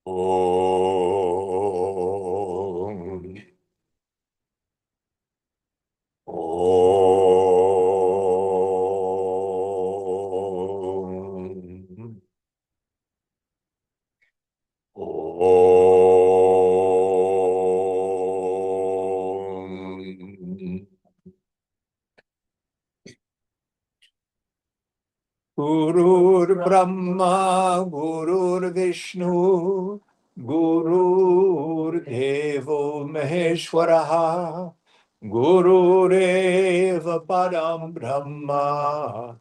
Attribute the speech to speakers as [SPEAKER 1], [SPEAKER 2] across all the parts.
[SPEAKER 1] Om. Om. Om. Gurur Brahma, Gurur Vishnu, Gurur Devo Maheshwaraha, Gurureva Param Brahma,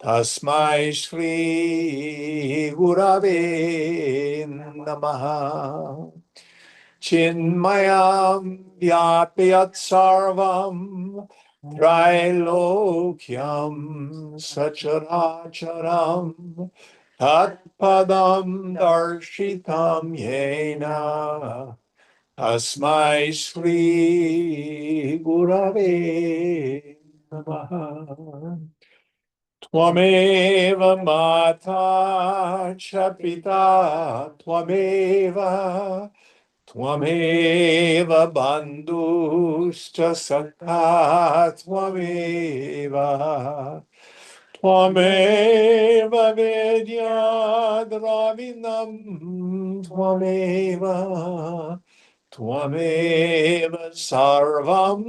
[SPEAKER 1] Tasmai Shri Gurave Namaha. Chinmayam Vyapyat Sarvam Trilokyam Sacharacharam Tatpadam Darshitam Yena Tasmai Shri Gurave Namaha. Twameva Mata Chapita Twameva Twameva bandhushcha sakha Twameva Twameva vedya dravinam Twameva Twameva sarvam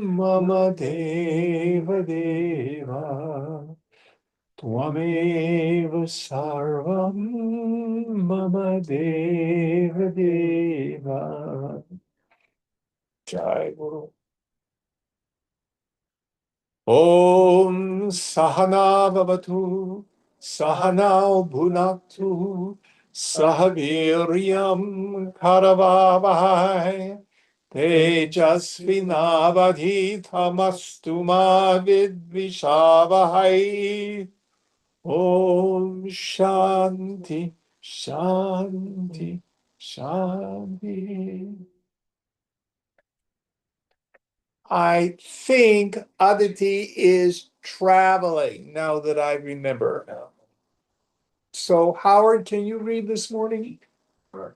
[SPEAKER 1] mama deva deva Twameva sarvam mama deva deva. Jai Guru. Om Sahana Bhavatu Sahana Bhunaktu Sahaviryam Karavavahai Tejasvinavadhitamastu ma vidvishavahai. Om Shanti, Shanti, Shanti. I think Aditi is traveling now that I remember. So, Howard, can you read this morning?
[SPEAKER 2] Sure.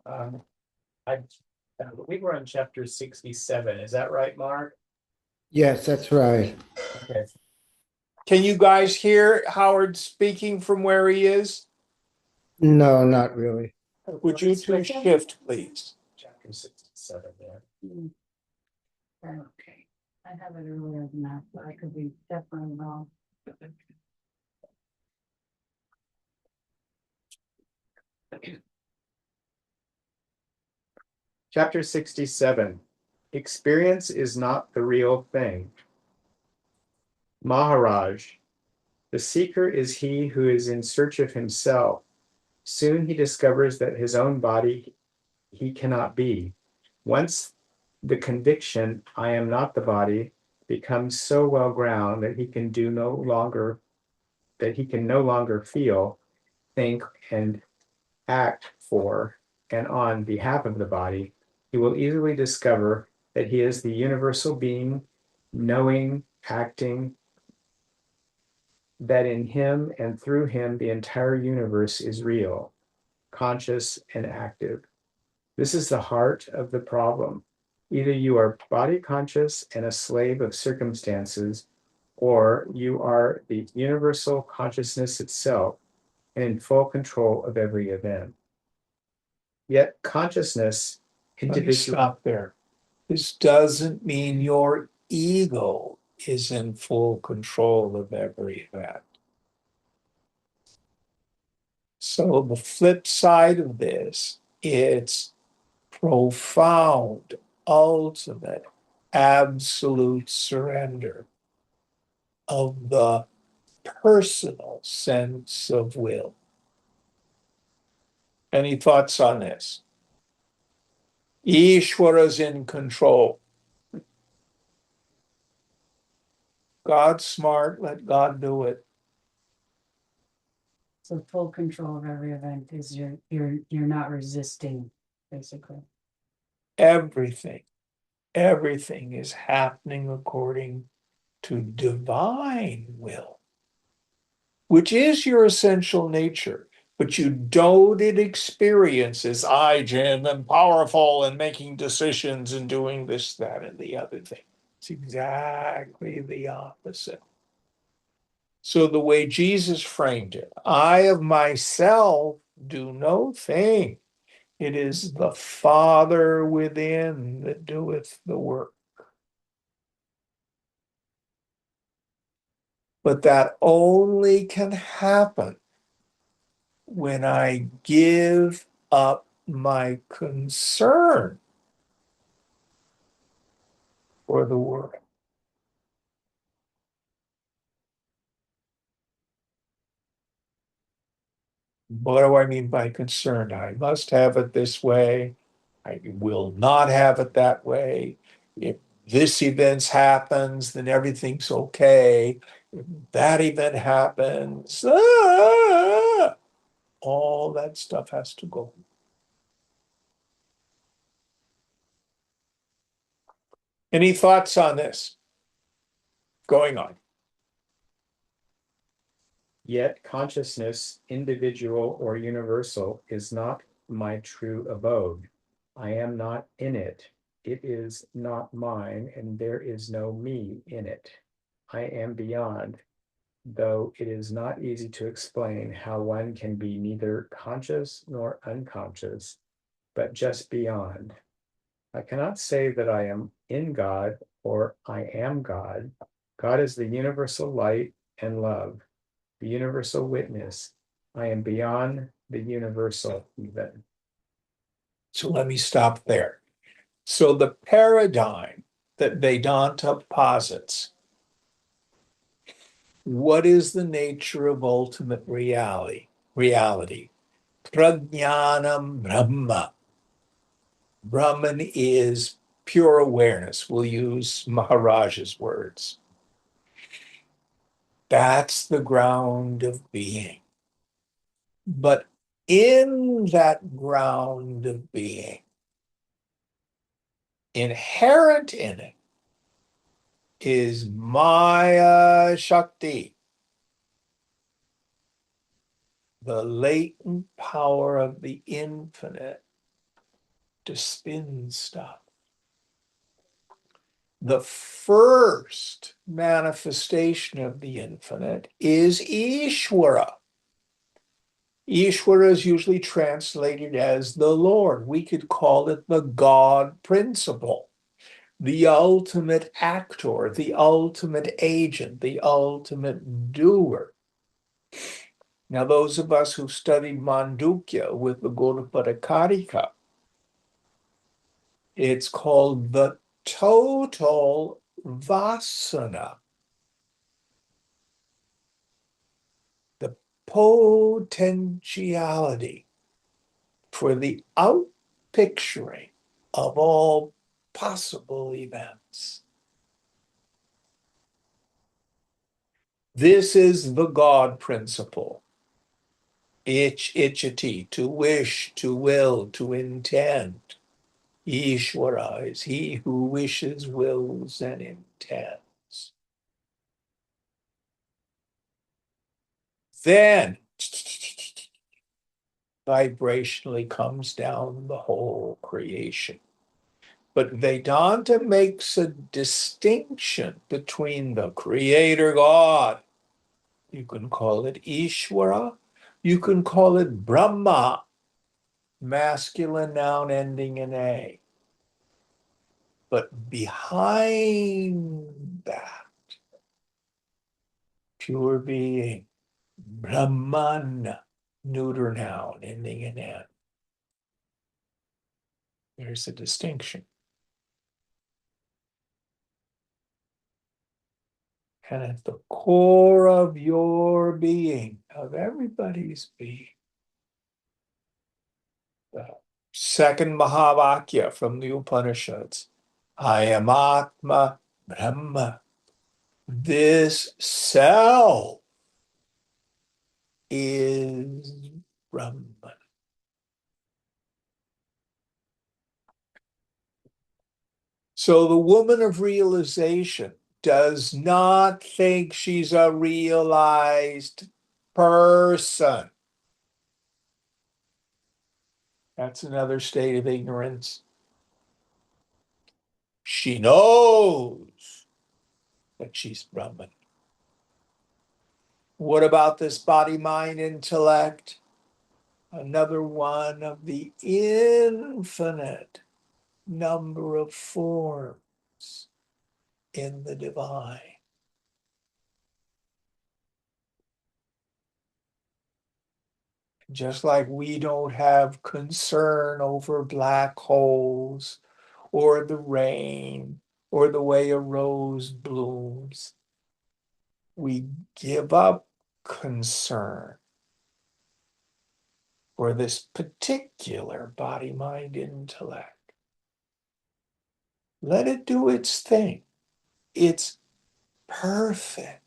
[SPEAKER 2] I believe we're on chapter 67. Is that right, Mark?
[SPEAKER 3] Yes, that's right.
[SPEAKER 2] Okay.
[SPEAKER 1] Can you guys hear Howard speaking from where he is?
[SPEAKER 3] No, not really.
[SPEAKER 1] Would you two shift, please?
[SPEAKER 2] Chapter 67 there.
[SPEAKER 4] Okay, I have it earlier than that, but I could be definitely wrong.
[SPEAKER 2] Chapter 67. Experience is not the real thing. Maharaj, the seeker is he who is in search of himself. Soon he discovers that his own body he cannot be. Once the conviction, I am not the body, becomes so well ground that he can no longer feel, think, and act for and on behalf of the body, he will easily discover that he is the universal being, knowing, acting, that in him and through him the entire universe is real, conscious, and active. This is the heart of the problem. Either you are body conscious and a slave of circumstances, or you are the universal consciousness itself and in full control of every event. Yet consciousness,
[SPEAKER 1] Let me stop there. This doesn't mean your ego is in full control of every event. So the flip side of this, it's profound, ultimate, absolute surrender of the personal sense of will. Any thoughts on this? Ishwara's in control. God's smart, let God do it.
[SPEAKER 4] So full control of every event is you're not resisting, basically.
[SPEAKER 1] Everything is happening according to divine will, which is your essential nature. but you don't experience as I am and powerful and making decisions and doing this, that, and the other thing. It's exactly the opposite. So the way Jesus framed it, I of myself do no thing. It is the Father within that doeth the work. But that only can happen when I give up my concern for the world. What do I mean by concerned? I must have it this way. I will not have it that way. If this event happens, then everything's okay. If that event happens, all that stuff has to go. Any thoughts on this? Going on.
[SPEAKER 2] Yet consciousness, individual or universal, is not my true abode. I am not in it. It is not mine, and there is no me in it. I am beyond, though it is not easy to explain how one can be neither conscious nor unconscious, but just beyond. I cannot say that I am in God or I am God. God is the universal light and love, the universal witness. I am beyond the universal even.
[SPEAKER 1] So let me stop there. So the paradigm that Vedanta posits, what is the nature of ultimate reality? Prajnanam Brahma. Brahman is pure awareness. We'll use Maharaj's words. That's the ground of being. But in that ground of being, inherent in it, is Maya Shakti, the latent power of the infinite to spin stuff. The first manifestation of the infinite is Ishvara. Ishvara is usually translated as the Lord. We could call it the God principle, the ultimate actor, the ultimate agent, the ultimate doer. Now, those of us who studied Mandukya with the Gaudapada Karika, it's called the total vasana, the potentiality for the outpicturing of all possible events. This is the God principle. Ichati, to wish, to will, to intend. Ishvara is he who wishes, wills, and intends. Then vibrationally comes down the whole creation. But Vedanta makes a distinction between the creator God. You can call it Ishvara. You can call it Brahma, masculine noun ending in A. But behind that, pure being, Brahman, neuter noun ending in N. There's a distinction. And at the core of your being, of everybody's being, the second Mahavakya from the Upanishads, I am Atma Brahma. This self is Brahman. So the woman of realization does not think she's a realized person. That's another state of ignorance. She knows that she's Brahman. What about this body, mind, intellect? Another one of the infinite number of forms in the divine. Just like we don't have concern over black holes or the rain or the way a rose blooms, we give up concern for this particular body, mind, intellect. Let it do its thing. It's perfect,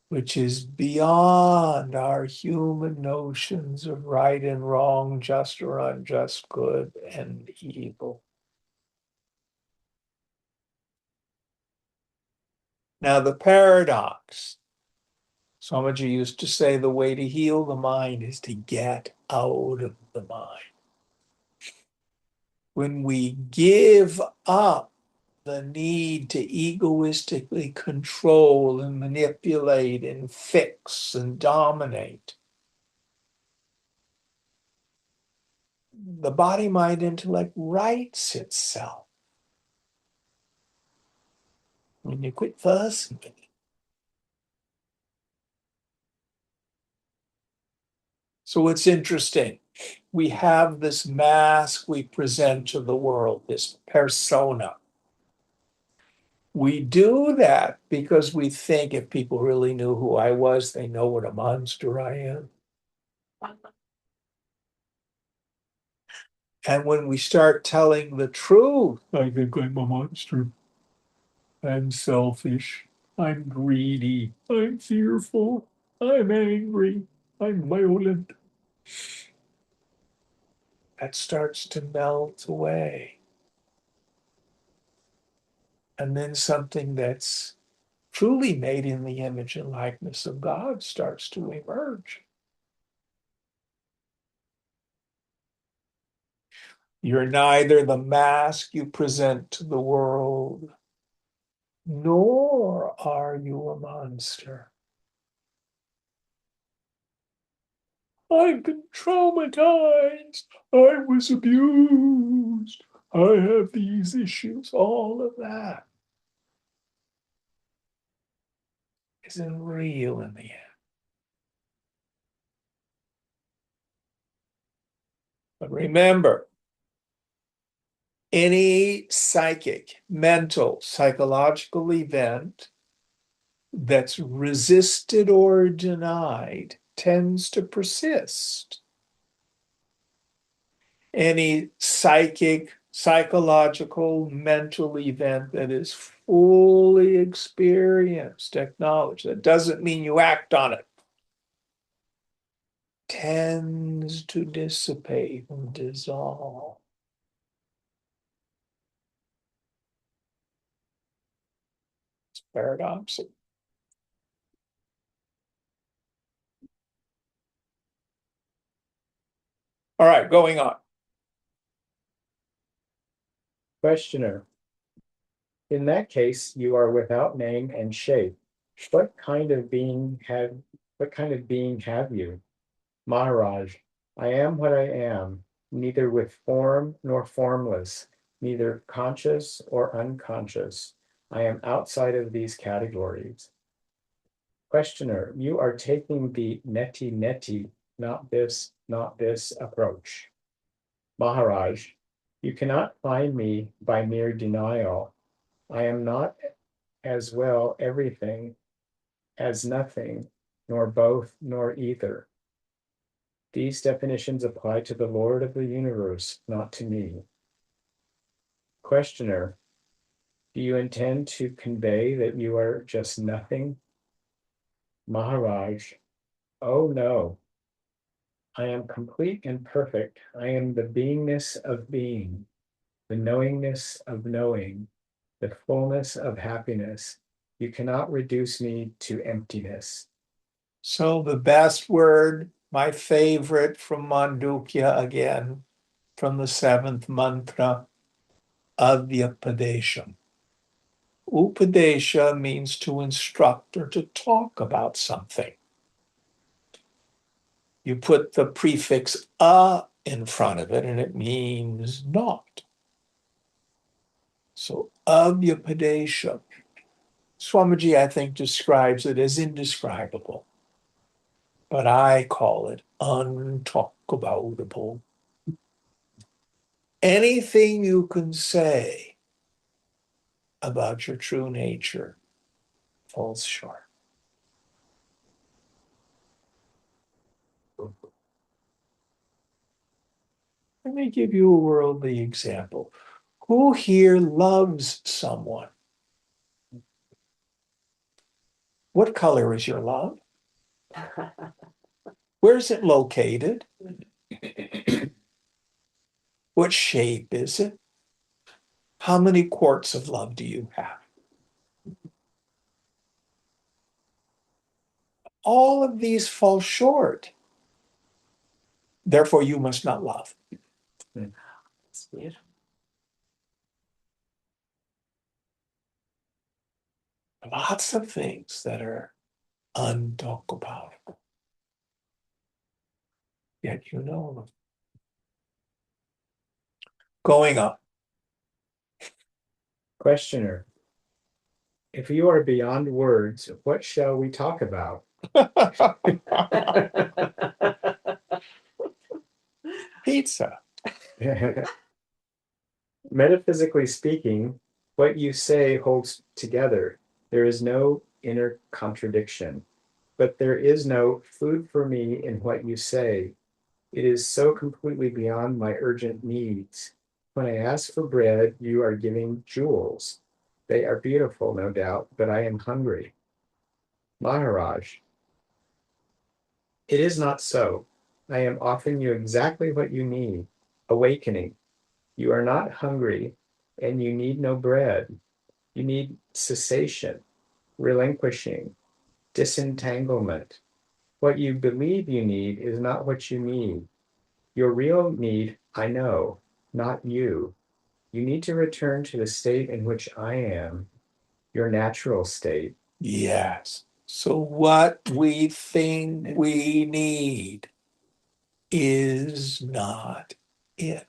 [SPEAKER 1] which is beyond our human notions of right and wrong, just or unjust, good and evil. Now, the paradox. Swamiji used to say the way to heal the mind is to get out of the mind. When we give up the need to egoistically control and manipulate and fix and dominate, the body, mind, intellect rights itself. When you quit fussing with it. So it's interesting. We have this mask we present to the world, this persona. We do that because we think if people really knew who I was, they know what a monster I am. And when we start telling the truth, I think I'm a monster. I'm selfish. I'm greedy. I'm fearful. I'm angry. I'm violent. That starts to melt away. And then something that's truly made in the image and likeness of God starts to emerge. You're neither the mask you present to the world, nor are you a monster. I've been traumatized. I was abused. I have these issues. All of that isn't real in the end. But remember, any psychic, mental, psychological event that's resisted or denied tends to persist. Any psychic, psychological, mental event that is fully experienced, acknowledged, that doesn't mean you act on it, tends to dissipate and dissolve. It's paradoxical. All right, going on.
[SPEAKER 2] Questioner. In that case, you are without name and shape. What kind of being have you? Maharaj, I am what I am, neither with form nor formless, neither conscious or unconscious. I am outside of these categories. Questioner, you are taking the neti, not this approach. Maharaj, you cannot find me by mere denial. I am not as well everything as nothing, nor both, nor either. These definitions apply to the Lord of the universe, not to me. Questioner, do you intend to convey that you are just nothing? Maharaj, oh no. I am complete and perfect. I am the beingness of being, the knowingness of knowing, the fullness of happiness. You cannot reduce me to emptiness.
[SPEAKER 1] So the best word My favorite from Mandukya again, from the seventh mantra, Avyapadesham. Upadesha means to instruct or to talk about something. You put the prefix a in front of it and it means not. So Avyapadesha. Swamiji, I think, describes it as indescribable, but I call it untalkaboutable. Anything you can say about your true nature falls short. Let me give you a worldly example. Who here loves someone? What color is your love? Where is it located? What shape is it? How many quarts of love do you have? All of these fall short. Therefore, you must not love.
[SPEAKER 2] That's weird.
[SPEAKER 1] Lots of things that are untalkable. Yet you know them. Going up.
[SPEAKER 2] Questioner. If you are beyond words, what shall we talk about?
[SPEAKER 1] Pizza.
[SPEAKER 2] Metaphysically speaking, what you say holds together. There is no inner contradiction, but there is no food for me in what you say. It is so completely beyond my urgent needs. When I ask for bread, you are giving jewels. They are beautiful, no doubt, but I am hungry. Maharaj, it is not so. I am offering you exactly what you need, awakening. You are not hungry, and you need no bread. You need cessation, relinquishing, disentanglement. What you believe you need is not what you need. Your real need, I know, not you. You need to return to the state in which I am, your natural state.
[SPEAKER 1] Yes. So what we think we need is not it.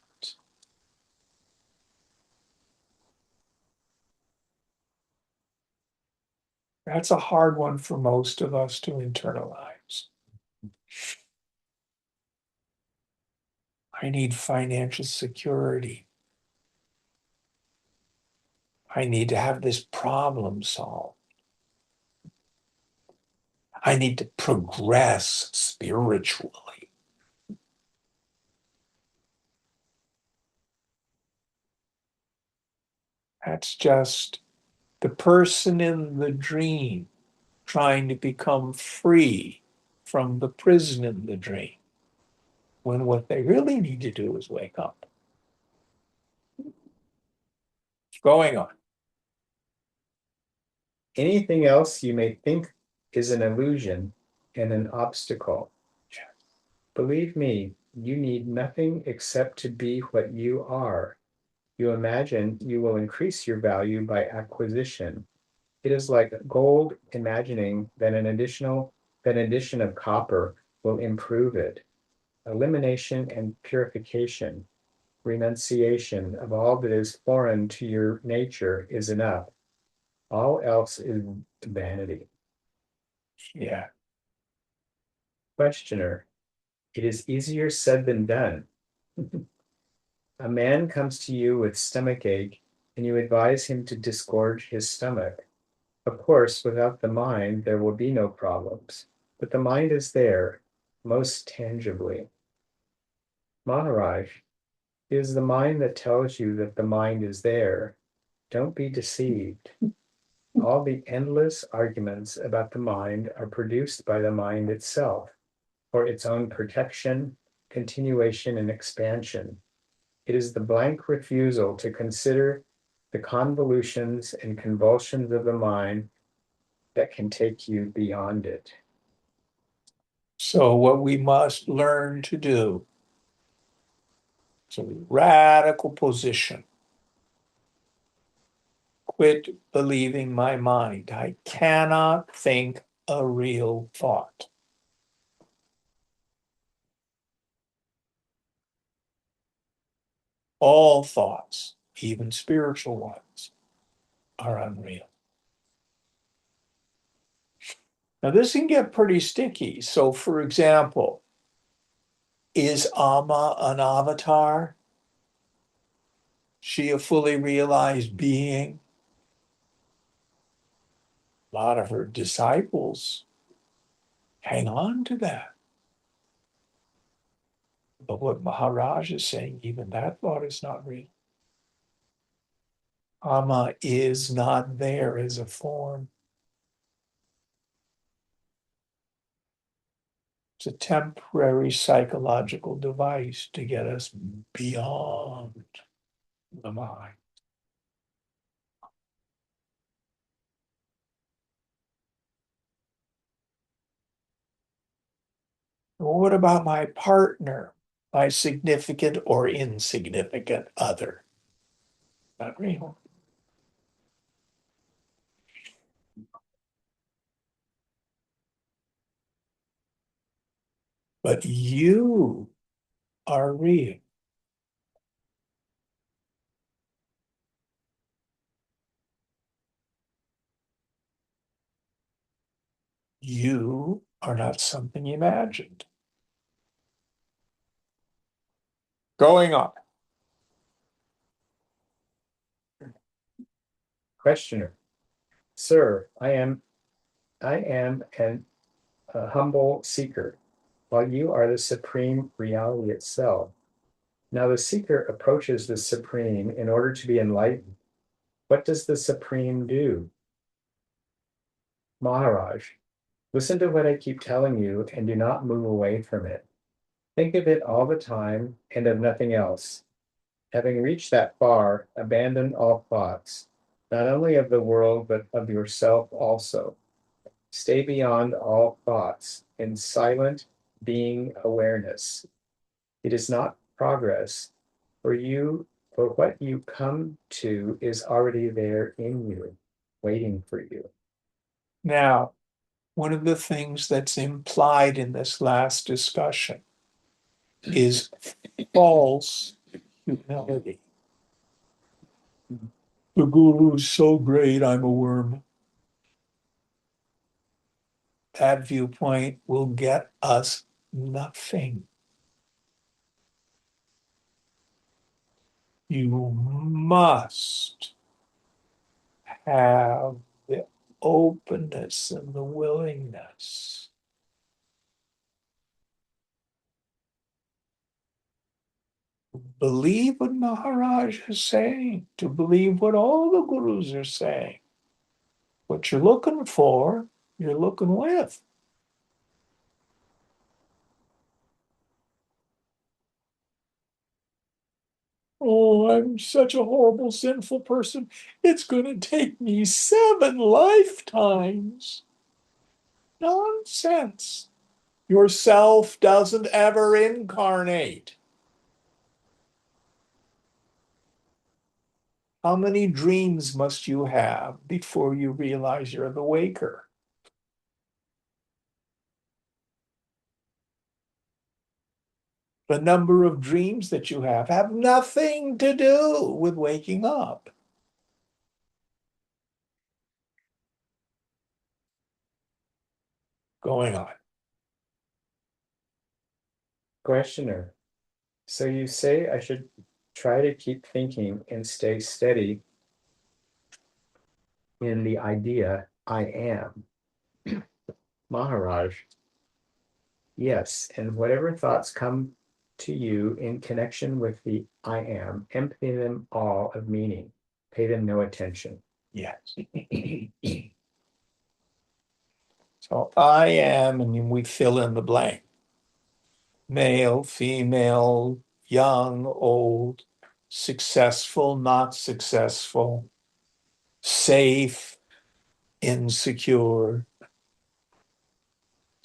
[SPEAKER 1] That's a hard one for most of us to internalize. I need financial security. I need to have this problem solved. I need to progress spiritually. That's just the person in the dream trying to become free from the prison in the dream, when what they really need to do is wake up. Going on.
[SPEAKER 2] Anything else you may think is an illusion and an obstacle. Believe me, you need nothing except to be what you are. You imagine you will increase your value by acquisition. It is like gold imagining that an addition of copper will improve it. Elimination and purification, renunciation of all that is foreign to your nature is enough. All else is vanity.
[SPEAKER 1] Yeah.
[SPEAKER 2] Questioner, it is easier said than done. A man comes to you with stomach ache, and you advise him to disgorge his stomach. Of course, without the mind, there will be no problems, but the mind is there, most tangibly. Maharaj, it is the mind that tells you that the mind is there. Don't be deceived. All the endless arguments about the mind are produced by the mind itself for its own protection, continuation, and expansion. It is the blank refusal to consider the convolutions and convulsions of the mind that can take you beyond it.
[SPEAKER 1] So what we must learn to do is a radical position. Quit believing my mind. I cannot think a real thought. All thoughts, even spiritual ones, are unreal. Now, this can get pretty sticky. So, for example, is Amma an avatar? She a fully realized being? A lot of her disciples hang on to that. But what Maharaj is saying, even that thought is not real. Amma is not there as a form. It's a temporary psychological device to get us beyond the mind. Well, what about my partner, my significant or insignificant other? Not real. But you are real. You are not something imagined. Going on.
[SPEAKER 2] Questioner. Sir, I am a humble seeker, while you are the supreme reality itself. Now the seeker approaches the supreme in order to be enlightened. What does the supreme do? Maharaj, listen to what I keep telling you and do not move away from it. Think of it all the time and of nothing else. Having reached that far, abandon all thoughts, not only of the world, but of yourself also. Stay beyond all thoughts in silent being awareness. It is not progress, for what you come to is already there in you, waiting for you.
[SPEAKER 1] Now, one of the things that's implied in this last discussion is false humility. The guru's so great, I'm a worm. That viewpoint will get us nothing. You must have the openness and the willingness to believe what Maharaj is saying, to believe what all the gurus are saying. What you're looking for, you're looking with. Oh, I'm such a horrible, sinful person. It's going to take me 7 lifetimes. Nonsense. Yourself doesn't ever incarnate. How many dreams must you have before you realize you're the waker? The number of dreams that you have nothing to do with waking up. Going on.
[SPEAKER 2] Questioner. So you say I should try to keep thinking and stay steady in the idea I am. Maharaj, yes, and whatever thoughts come to you in connection with the I am, empty them all of meaning. Pay them no attention.
[SPEAKER 1] Yes. So I am, and we fill in the blank. Male, female, young, old, successful, not successful, safe, insecure,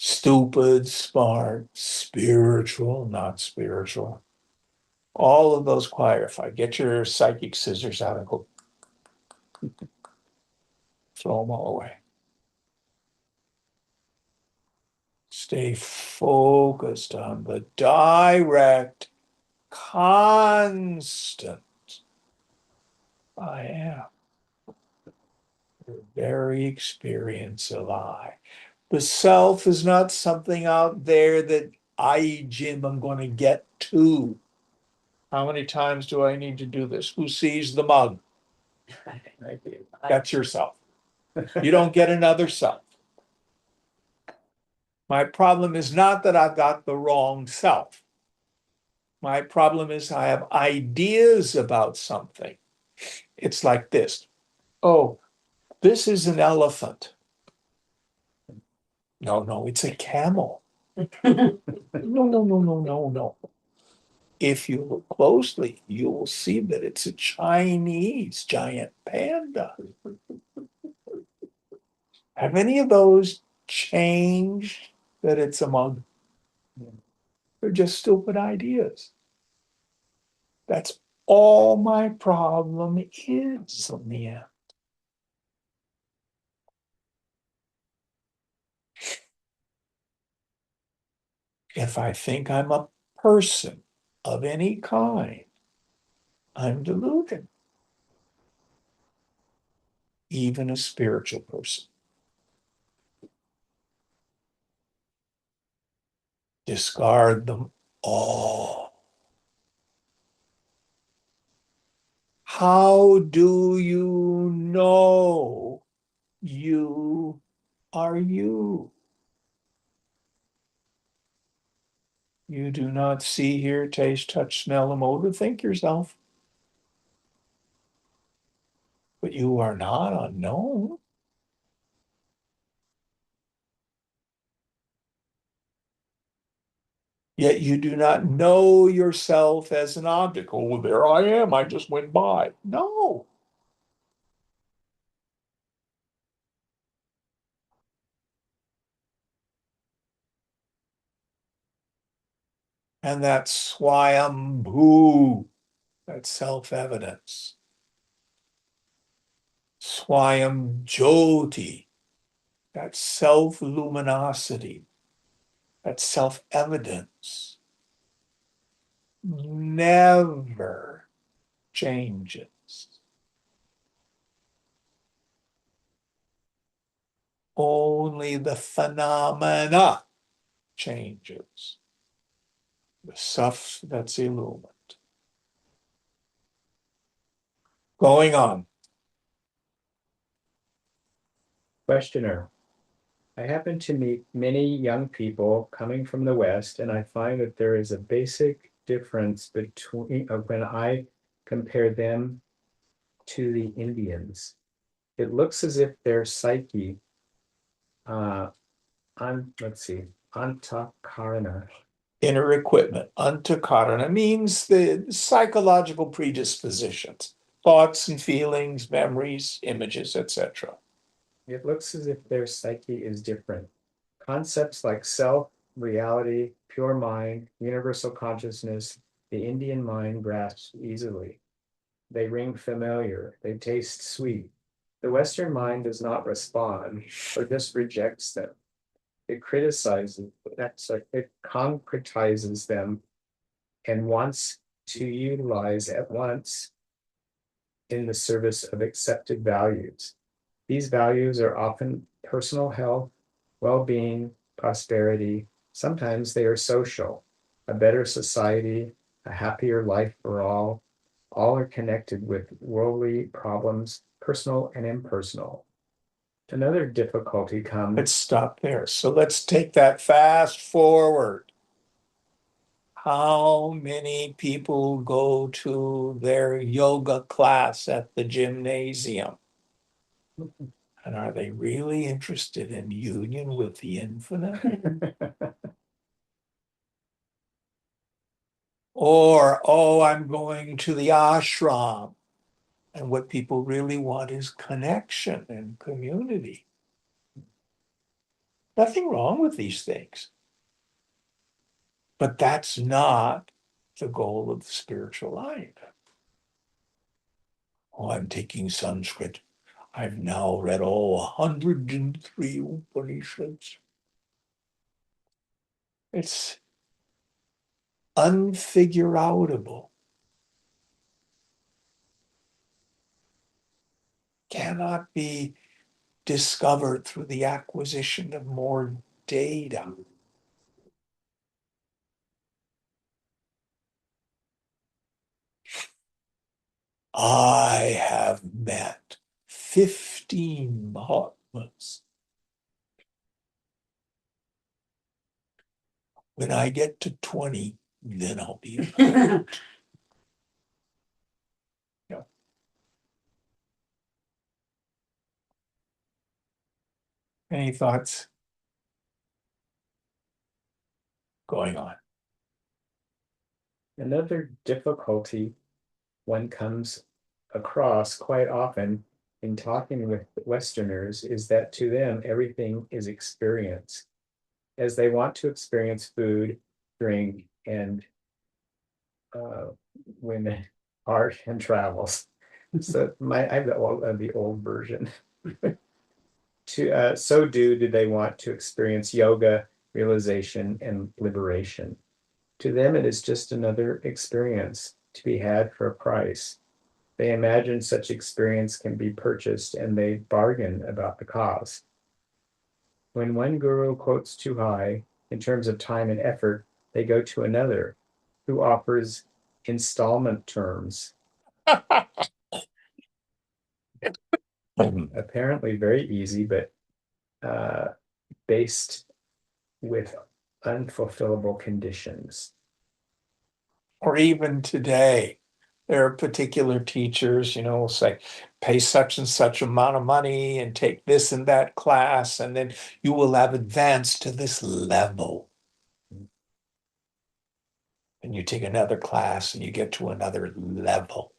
[SPEAKER 1] stupid, smart, spiritual, not spiritual. All of those clarify. Get your psychic scissors out and go throw them all away. Stay focused on the direct, constant I am. The very experience of I. The self is not something out there that I, Jim, I'm going to get to. How many times do I need to do this? Who sees the mug?
[SPEAKER 2] I do.
[SPEAKER 1] That's yourself. You don't get another self. My problem is not that I've got the wrong self. My problem is I have ideas about something. It's like this. Oh, this is an elephant. No, it's a camel. No. If you look closely, you will see that it's a Chinese giant panda. Have any of those changed that it's a mug? They're just stupid ideas. That's all my problem is in the end. If I think I'm a person of any kind, I'm deluded. Even a spiritual person. Discard them all. How do you know you are you? You do not see, hear, taste, touch, smell, and motor. Think yourself. But you are not unknown. Yet you do not know yourself as an object. Oh, well, there I am. I just went by. No. And that's Swayambhu, that's self-evidence. Swayam Jyoti, that's self-luminosity, that's self-evidence. Never changes. Only the phenomena changes. The stuff that's illumined. Going on.
[SPEAKER 2] Questioner. I happen to meet many young people coming from the West, and I find that there is a basic difference between when I compare them to the Indians. It looks as if their psyche, let's see, antakarana.
[SPEAKER 1] Inner equipment, antakarana, means the psychological predispositions, thoughts and feelings, memories, images, etc.
[SPEAKER 2] It looks as if their psyche is different. Concepts like self, reality, pure mind, universal consciousness, the Indian mind grasps easily. They ring familiar, they taste sweet. The Western mind does not respond or just rejects them. It criticizes, it concretizes them and wants to utilize at once in the service of accepted values. These values are often personal health, well-being, prosperity. Sometimes they are social, a better society, a happier life for all. All are connected with worldly problems, personal and impersonal. Another difficulty comes.
[SPEAKER 1] Let's stop there. So let's take that fast forward. How many people go to their yoga class at the gymnasium? And are they really interested in union with the infinite? Or, oh, I'm going to the ashram. And what people really want is connection and community. Nothing wrong with these things. But that's not the goal of the spiritual life. Oh, I'm taking Sanskrit. I've now read all 103 Upanishads. It's unfigureoutable. Cannot be discovered through the acquisition of more data. I have met 15 Mahatmas. When I get to 20, then I'll be equipped. Yeah. Any thoughts going on?
[SPEAKER 2] Another difficulty one comes across quite often in talking with Westerners is that to them, everything is experience. As they want to experience food, drink, and women, art, and travels. So I have the old version. So do they want to experience yoga, realization, and liberation. To them, it is just another experience to be had for a price. They imagine such experience can be purchased and they bargain about the cost. When one guru quotes too high in terms of time and effort, they go to another who offers installment terms, apparently very easy, but based with unfulfillable conditions.
[SPEAKER 1] Or even today, there are particular teachers, will say, pay such and such amount of money and take this and that class, and then you will have advanced to this level. And you take another class and you get to another level.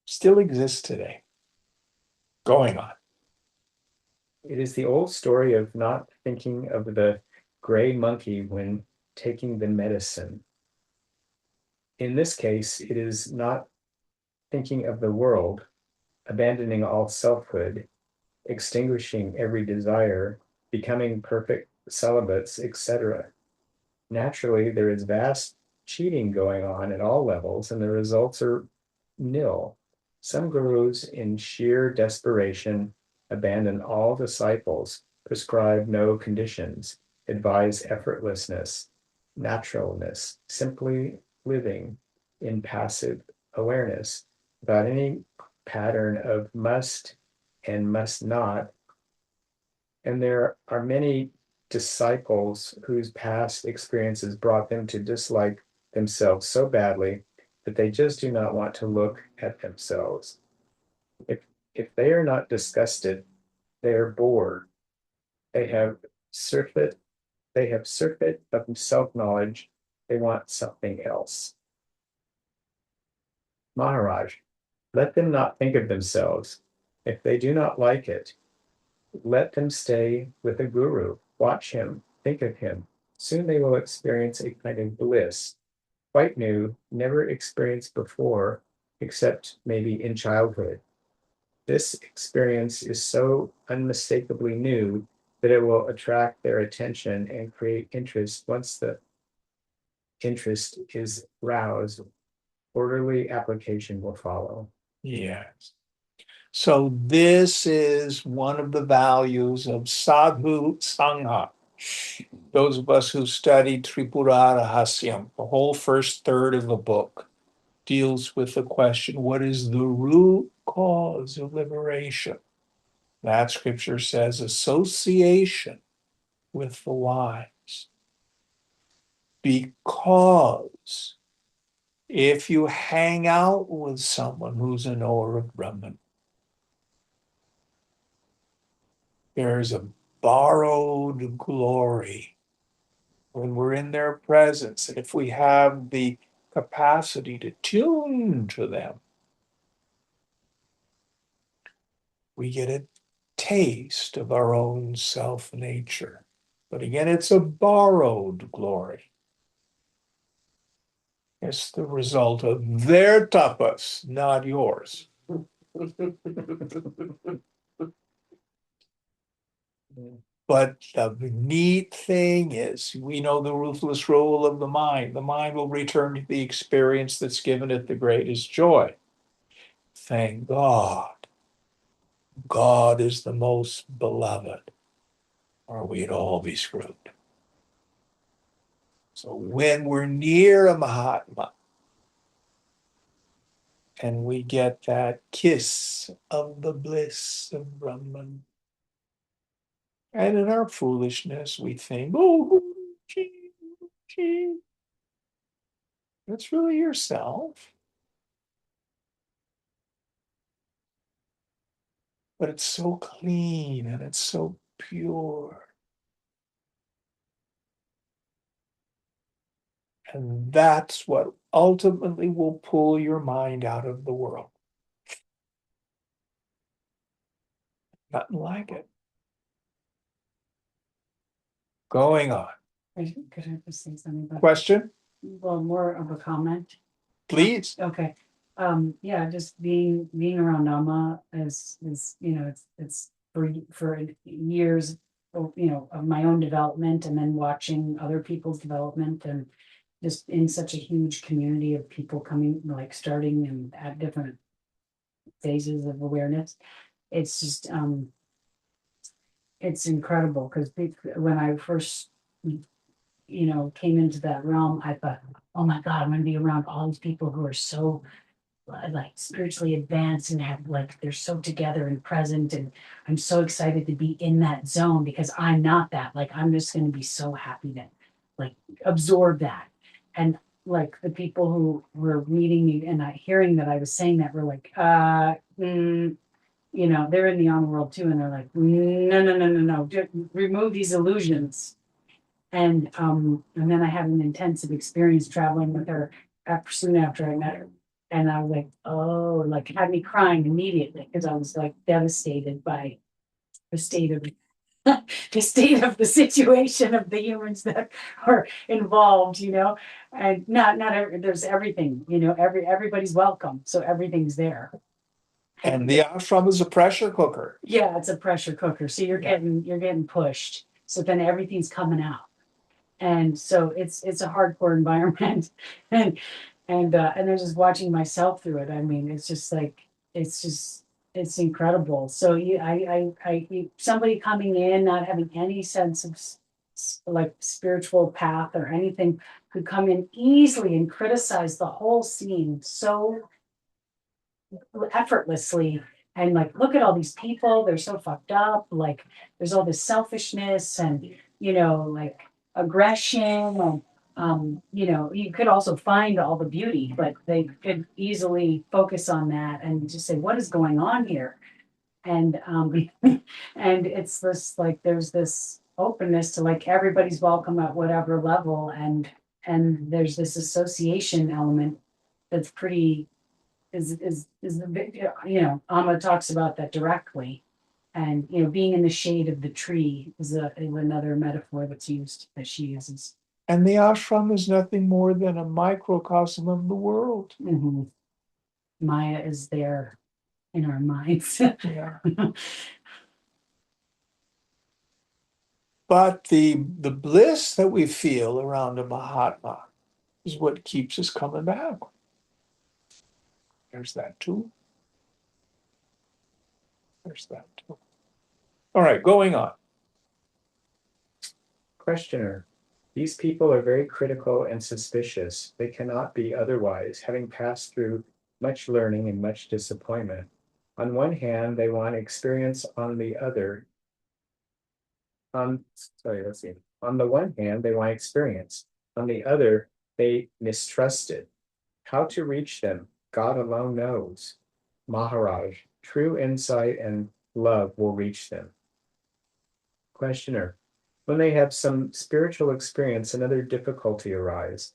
[SPEAKER 1] Still exists today. Going on.
[SPEAKER 2] It is the old story of not thinking of the gray monkey when taking the medicine. In this case, it is not thinking of the world, abandoning all selfhood, extinguishing every desire, becoming perfect celibates, etc. Naturally, there is vast cheating going on at all levels, and the results are nil. Some gurus, in sheer desperation, abandon all disciples, prescribe no conditions, advise effortlessness, naturalness, simply living in passive awareness without any pattern of must and must not. And there are many disciples whose past experiences brought them to dislike themselves so badly that they just do not want to look at themselves. If they are not disgusted, they are bored. They have surfeit, they have surfeit of self-knowledge. They want something else. Maharaj, let them not think of themselves. If they do not like it, let them stay with a guru. Watch him, think of him. Soon they will experience a kind of bliss, quite new, never experienced before, except maybe in childhood. This experience is so unmistakably new that it will attract their attention and create interest. Once the interest is roused, orderly application will follow.
[SPEAKER 1] Yes. So this is one of the values of Sadhu Sangha. Those of us who studied Tripura Rahasyam, the whole first third of the book deals with the question, what is the root cause of liberation? That scripture says association with the wise. Because if you hang out with someone who's a knower of Brahman, there's a borrowed glory when we're in their presence. And if we have the capacity to tune to them, we get a taste of our own self nature. But again, it's a borrowed glory. It's the result of their tapas, not yours. But the neat thing is, we know the ruthless rule of the mind. The mind will return to the experience that's given it the greatest joy. Thank God. God is the most beloved, or we'd all be screwed. So when we're near a Mahatma and we get that kiss of the bliss of Brahman, and in our foolishness, we think, oh, gee, that's really yourself. But it's so clean and it's so pure. And that's what ultimately will pull your mind out of the world. Nothing like it. Going on.
[SPEAKER 4] Could I just say something about,
[SPEAKER 1] Question,
[SPEAKER 4] well, more of a comment?
[SPEAKER 1] please.
[SPEAKER 4] Okay, yeah, just being around Nama is, you know, it's for years, you know, of my own development and then watching other people's development and just in such a huge community of people coming, like starting and at different phases of awareness. It's just, it's incredible because when I first, you know, came into that realm, I thought, oh my God, I'm gonna be around all these people who are so like spiritually advanced and have like they're so together and present, and I'm so excited to be in that zone because I'm not that. Like I'm just going to be so happy to like absorb that. And like the people who were meeting me and hearing that I was saying that were like you know, they're in the on world too, and they're like no, just remove these illusions. And then I had an intensive experience traveling with her soon after I met her. And I was like, oh, like it had me crying immediately because I was like devastated by the state of the state of the situation of the humans that are involved, you know. And there's everything, you know, everybody's welcome. So everything's there.
[SPEAKER 1] And the ashram is a pressure cooker.
[SPEAKER 4] Yeah, it's a pressure cooker. So you're getting pushed. So then everything's coming out. And so it's a hardcore environment. And they're just watching myself through it. I mean, it's just like it's incredible. So somebody coming in not having any sense of like spiritual path or anything could come in easily and criticize the whole scene so effortlessly, and like look at all these people, they're so fucked up, like there's all this selfishness and, you know, like aggression and you know, you could also find all the beauty, but they could easily focus on that and just say what is going on here. And and it's this like there's this openness to like everybody's welcome at whatever level, and there's this association element that's pretty is the big, you know, Amma talks about that directly. And, you know, being in the shade of the tree is another metaphor that's used, that she uses.
[SPEAKER 1] And the ashram is nothing more than a microcosm of the world.
[SPEAKER 4] Mhm. Maya is there in our minds.
[SPEAKER 1] Yeah. But the bliss that we feel around a Mahatma is what keeps us coming back. There's that too. There's that too. All right, going on.
[SPEAKER 2] Questioner. These people are very critical and suspicious. They cannot be otherwise, having passed through much learning and much disappointment. On one hand, they want experience, on the other. Let's see. On the one hand, they want experience. On the other, they mistrust it. How to reach them, God alone knows. Maharaj, true insight and love will reach them. Questioner. When they have some spiritual experience, another difficulty arises.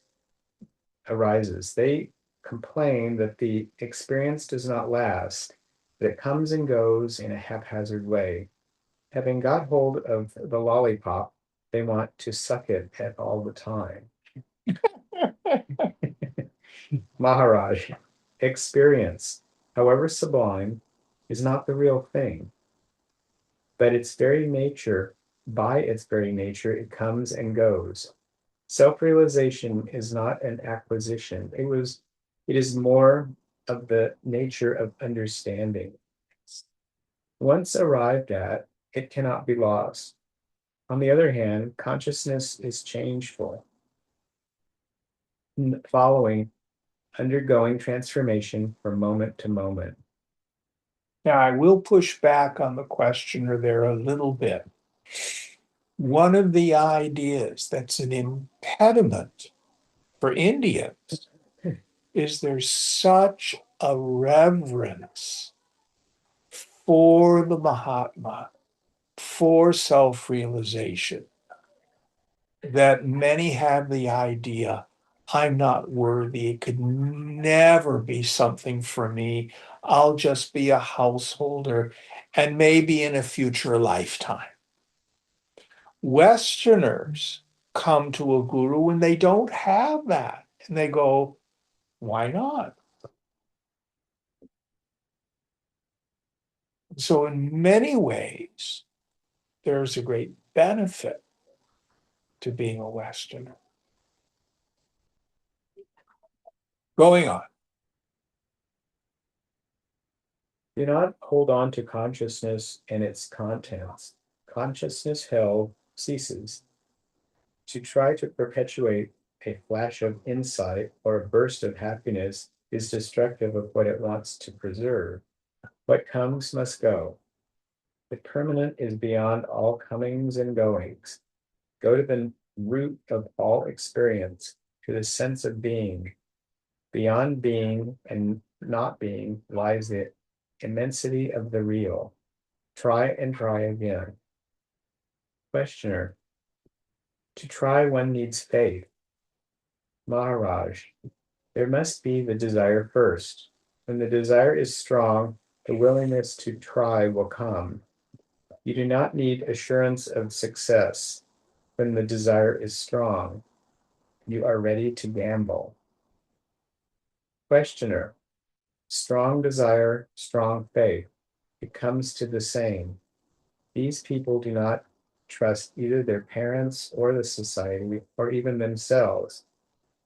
[SPEAKER 2] They complain that the experience does not last but it comes and goes in a haphazard way. Having got hold of the lollipop, they want to suck it at all the time. Maharaj, experience, however sublime, is not the real thing, but its very nature, by its very nature, it comes and goes. Self-realization is not an acquisition. It is more of the nature of understanding. Once arrived at, it cannot be lost. On the other hand, consciousness is changeful, following, undergoing transformation from moment to moment.
[SPEAKER 1] Now, I will push back on the questioner there a little bit. One of the ideas that's an impediment for Indians is there's such a reverence for the Mahatma, for self-realization, that many have the idea, I'm not worthy, it could never be something for me. I'll just be a householder and maybe in a future lifetime. Westerners come to a guru and they don't have that. And they go, why not? So, in many ways, there's a great benefit to being a Westerner. Going on.
[SPEAKER 2] Do not hold on to consciousness and its contents. Consciousness held ceases. To try to perpetuate a flash of insight or a burst of happiness is destructive of what it wants to preserve. What comes must go. The permanent is beyond all comings and goings. Go to the root of all experience, to the sense of being. Beyond being and not being lies the immensity of the real. Try and try again. Questioner. To try one needs faith. Maharaj. There must be the desire first. When the desire is strong, the willingness to try will come. You do not need assurance of success. When the desire is strong, you are ready to gamble. Questioner. Strong desire, strong faith. It comes to the same. These people do not trust either their parents or the society or even themselves.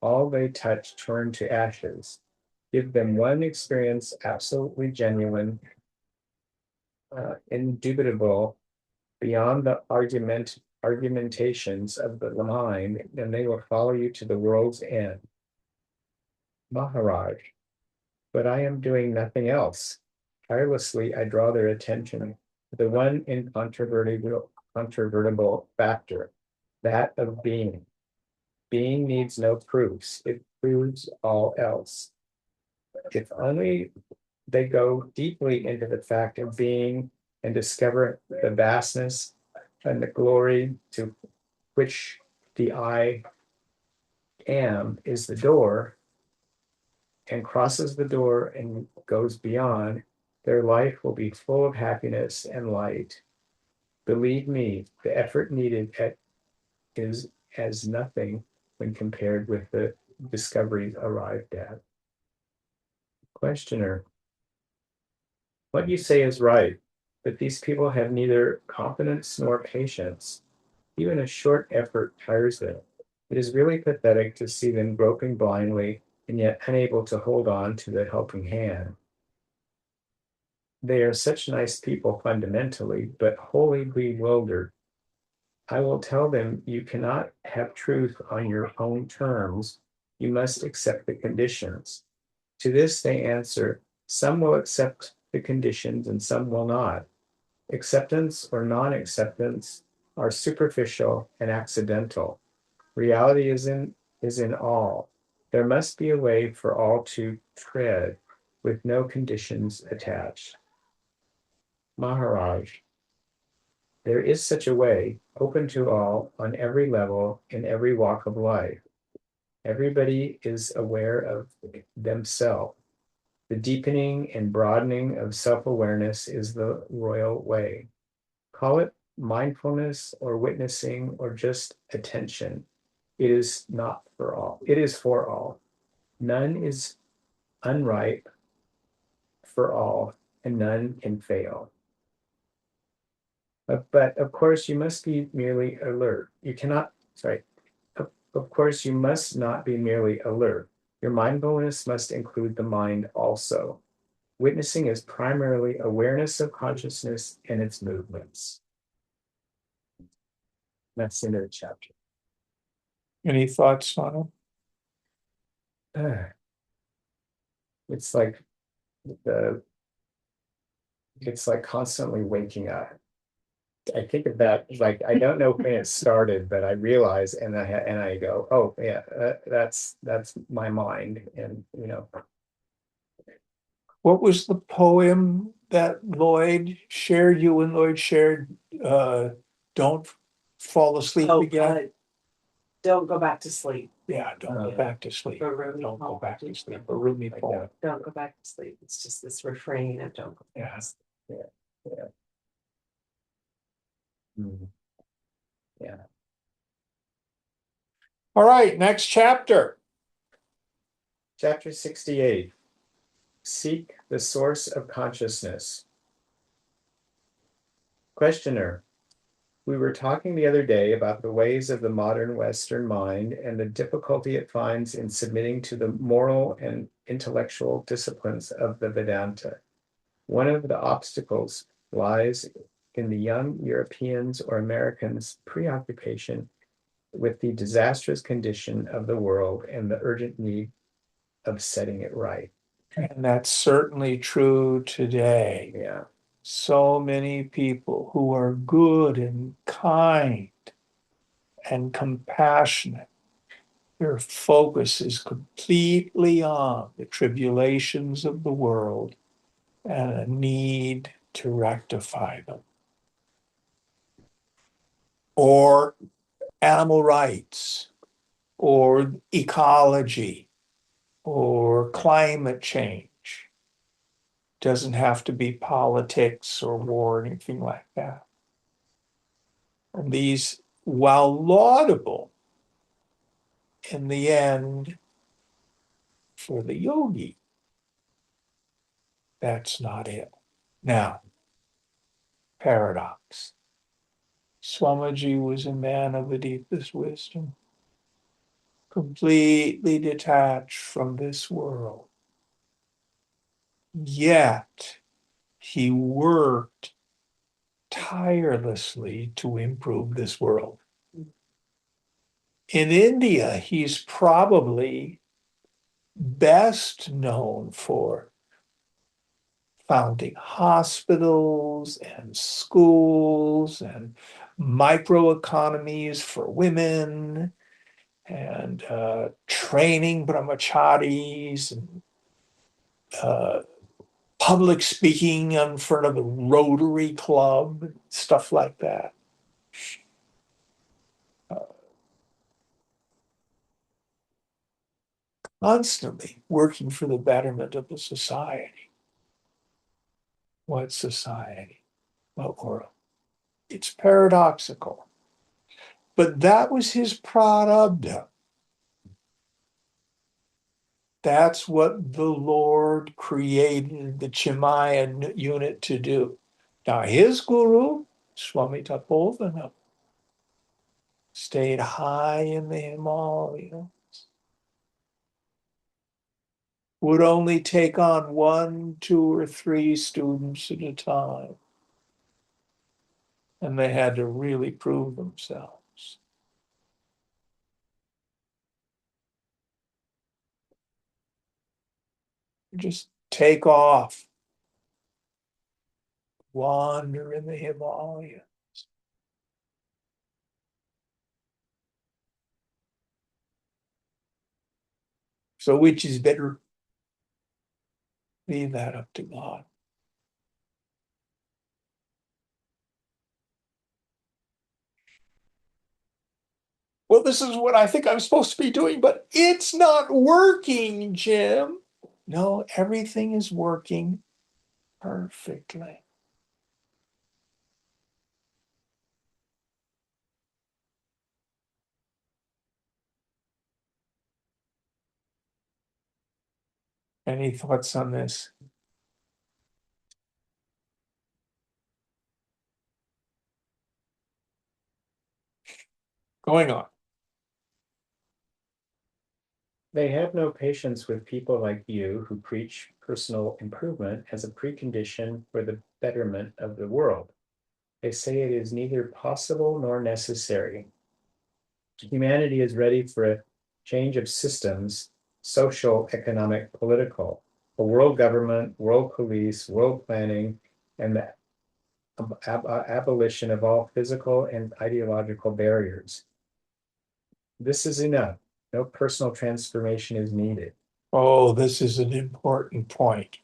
[SPEAKER 2] All they touch turn to ashes. Give them one experience absolutely genuine, indubitable, beyond the argumentations of the mind, and they will follow you to the world's end. Maharaj, but I am doing nothing else. Tirelessly, I draw their attention to the one incontrovertible factor, that of being. Being needs no proofs, it proves all else. If only they go deeply into the fact of being and discover the vastness and the glory to which the I am is the door, and crosses the door and goes beyond, their life will be full of happiness and light. Believe me, the effort needed is as nothing when compared with the discoveries arrived at. Questioner. What you say is right, but these people have neither confidence nor patience. Even a short effort tires them. It is really pathetic to see them groping blindly and yet unable to hold on to the helping hand. They are such nice people fundamentally, but wholly bewildered. I will tell them you cannot have truth on your own terms. You must accept the conditions. To this they answer, some will accept the conditions and some will not. Acceptance or non-acceptance are superficial and accidental. Reality is in all. There must be a way for all to tread with no conditions attached. Maharaj, there is such a way, open to all, on every level, in every walk of life. Everybody is aware of themselves. The deepening and broadening of self-awareness is the royal way. Call it mindfulness or witnessing or just attention. It is not for all. It is for all. None is unripe for all, and none can fail. But of course, you must be merely alert. You cannot, sorry, of course, you must not be merely alert. Your mindfulness must include the mind also. Witnessing is primarily awareness of consciousness and its movements. That's the end of the chapter.
[SPEAKER 1] Any thoughts on
[SPEAKER 2] It's like the it's like constantly waking up. I think of that like I don't know when it started, but I realize and I go, oh yeah, that's my mind, and you know.
[SPEAKER 1] What was the poem that Lloyd shared, you and Lloyd shared? Don't fall asleep
[SPEAKER 5] Oh,
[SPEAKER 1] again?
[SPEAKER 5] don't go back to sleep.
[SPEAKER 1] Yeah, don't go
[SPEAKER 2] Yeah.
[SPEAKER 1] back to sleep.
[SPEAKER 5] For Rumi
[SPEAKER 1] Don't go
[SPEAKER 5] poem.
[SPEAKER 1] back to sleep. A Rumi
[SPEAKER 2] Like
[SPEAKER 1] poem.
[SPEAKER 5] Don't go back to sleep. It's just this refrain of don't go back
[SPEAKER 1] Yeah.
[SPEAKER 5] to sleep.
[SPEAKER 2] Mm. Yeah.
[SPEAKER 1] All right, next chapter.
[SPEAKER 2] Chapter 68. Seek the source of consciousness. Questioner. We were talking the other day about the ways of the modern Western mind and the difficulty it finds in submitting to the moral and intellectual disciplines of the Vedanta. One of the obstacles lies in the young Europeans or Americans' preoccupation with the disastrous condition of the world and the urgent need of setting it right.
[SPEAKER 1] And that's certainly true today.
[SPEAKER 2] Yeah.
[SPEAKER 1] So many people who are good and kind and compassionate, their focus is completely on the tribulations of the world and a need to rectify them. Or animal rights, or ecology, or climate change. Doesn't have to be politics or war or anything like that. And these, while laudable, in the end, for the yogi, that's not it. Now, paradox. Swamiji was a man of the deepest wisdom, completely detached from this world. Yet, he worked tirelessly to improve this world. In India, he's probably best known for founding hospitals and schools and microeconomies for women and training brahmacharis and public speaking in front of the Rotary Club, stuff like that. Constantly working for the betterment of the society. What society? What world? It's paradoxical. But that was his prarabdha. That's what the Lord created the Chimaya unit to do. Now, his guru, Swami Tapovanam, stayed high in the Himalayas, would only take on 1, 2, or 3 students at a time. And they had to really prove themselves. Just take off, wander in the Himalayas. So which is better? Leave that up to God. Well, this is what I think I'm supposed to be doing, but it's not working, Jim. No, everything is working perfectly. Any thoughts on this? Going on.
[SPEAKER 2] They have no patience with people like you who preach personal improvement as a precondition for the betterment of the world. They say it is neither possible nor necessary. Humanity is ready for a change of systems, social, economic, political, a world government, world police, world planning, and the abolition of all physical and ideological barriers. This is enough. No personal transformation is needed.
[SPEAKER 1] Oh, this is an important point.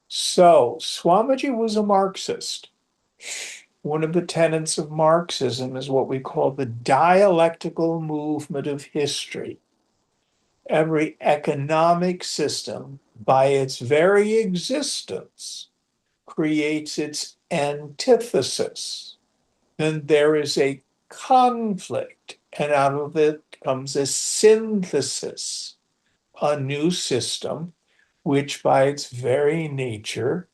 [SPEAKER 1] So, Swamiji was a Marxist. One of the tenets of Marxism is what we call the dialectical movement of history. Every economic system, by its very existence, creates its antithesis. Then there is a conflict, and out of it comes a synthesis, a new system, which by its very nature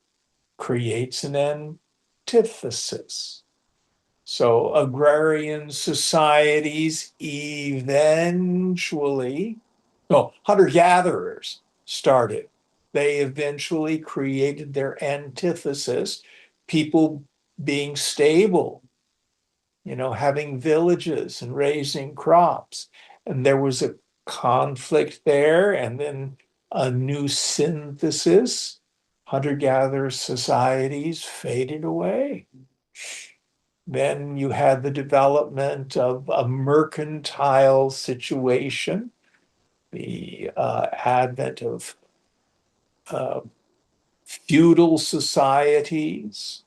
[SPEAKER 1] creates an antithesis. So agrarian societies eventually, no, hunter-gatherers started. They eventually created their antithesis, people being stable, having villages and raising crops. And there was a conflict there, and then a new synthesis. Hunter-gatherer societies faded away. Then you had the development of a mercantile situation, the advent of uh, feudal societies.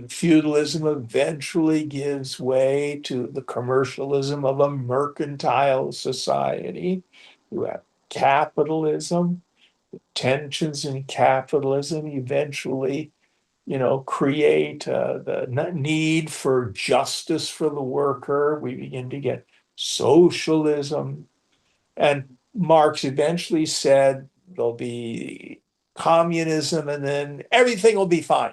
[SPEAKER 1] Feudalism eventually gives way to the commercialism of a mercantile society. You have capitalism, tensions in capitalism eventually create the need for justice for the worker. We begin to get socialism. And Marx eventually said there'll be communism and then everything will be fine.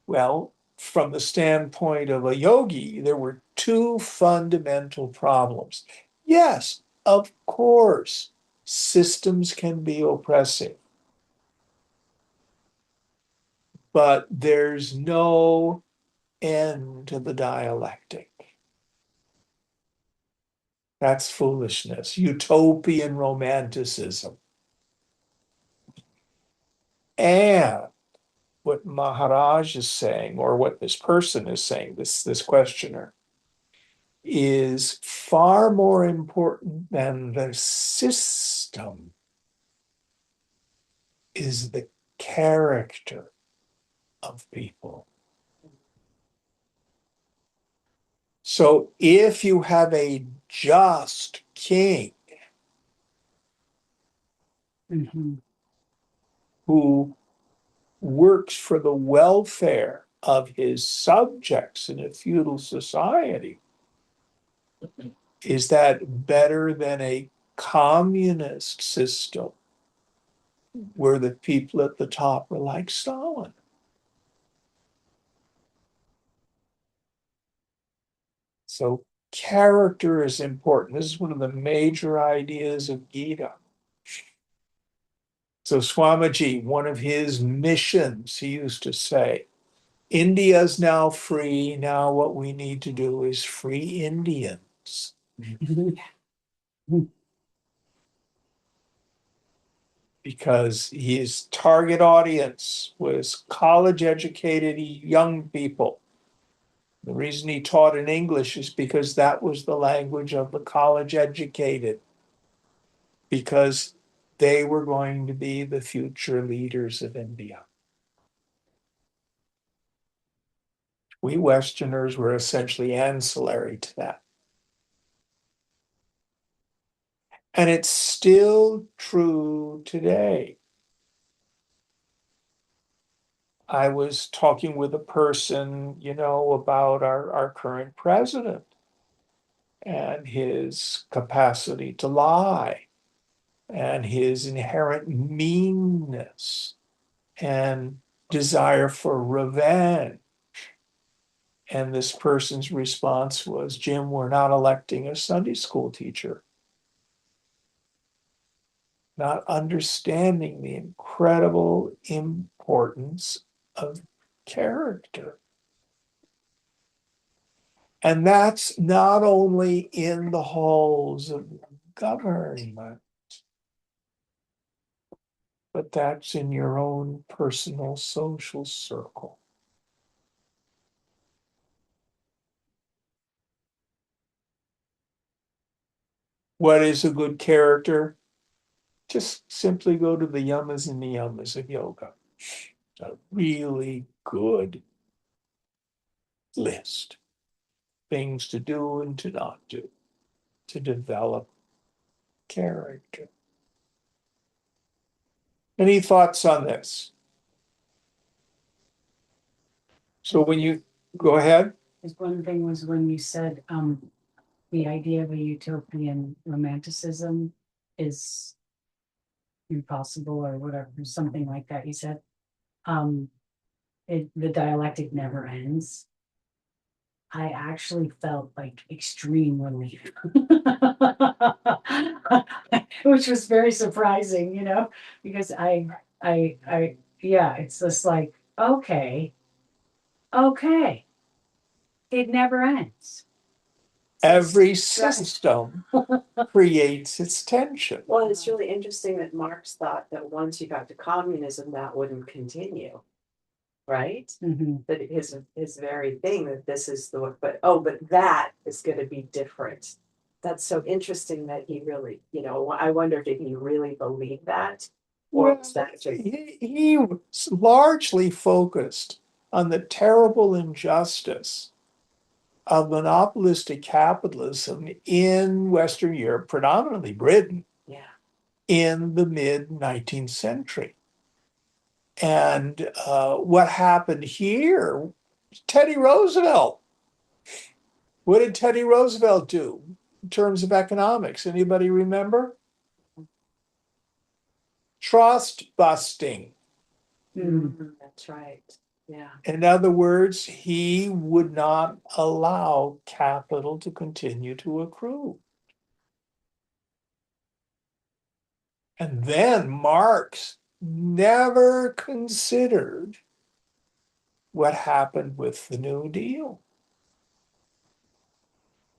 [SPEAKER 1] Well, from the standpoint of a yogi, there were two fundamental problems. Yes, of course, systems can be oppressive, but there's no end to the dialectic. That's foolishness, utopian romanticism. And what Maharaj is saying, or what this person is saying, this questioner, is far more important than the system is the character of people. So if you have a just king
[SPEAKER 4] Mhm.
[SPEAKER 1] who works for the welfare of his subjects in a feudal society, is that better than a communist system where the people at the top are like Stalin? So character is important. This is one of the major ideas of Gita. So Swamiji, one of his missions, he used to say, India's now free. Now what we need to do is free Indians. Because his target audience was college educated young people. The reason he taught in English is because that was the language of the college educated, because they were going to be the future leaders of India. We Westerners were essentially ancillary to that. And it's still true today. I was talking with a person, about our current president and his capacity to lie and his inherent meanness and desire for revenge. And this person's response was, Jim, we're not electing a Sunday school teacher. Not understanding the incredible importance of character. And that's not only in the halls of government, but that's in your own personal social circle. What is a good character? Just simply go to the yamas and niyamas of yoga. It's a really good list. Things to do and to not do to develop character. Any thoughts on this? So when you go ahead,
[SPEAKER 4] Because one thing was when you said, the idea of a utopian romanticism is impossible or whatever, something like that, you said. The dialectic never ends. I actually felt like extreme relief. Which was very surprising, because yeah, it's just like, okay, it never ends.
[SPEAKER 1] every system creates its tension.
[SPEAKER 5] Well, it's really interesting that Marx thought that once you got to communism, that wouldn't continue. Right?
[SPEAKER 4] Mhm.
[SPEAKER 5] That his very thing that this is the, but that is gonna be different. That's so interesting that he really, I wonder if he really believed that. Or
[SPEAKER 1] Well,
[SPEAKER 5] was that just,
[SPEAKER 1] he was largely focused on the terrible injustice of monopolistic capitalism in Western Europe, predominantly Britain,
[SPEAKER 5] yeah.
[SPEAKER 1] in the mid 19th century. And what happened here, Teddy Roosevelt. What did Teddy Roosevelt do in terms of economics? Anybody remember? Trust busting.
[SPEAKER 5] That's right. Yeah.
[SPEAKER 1] In other words, he would not allow capital to continue to accrue. And then Marx never considered what happened with the New Deal.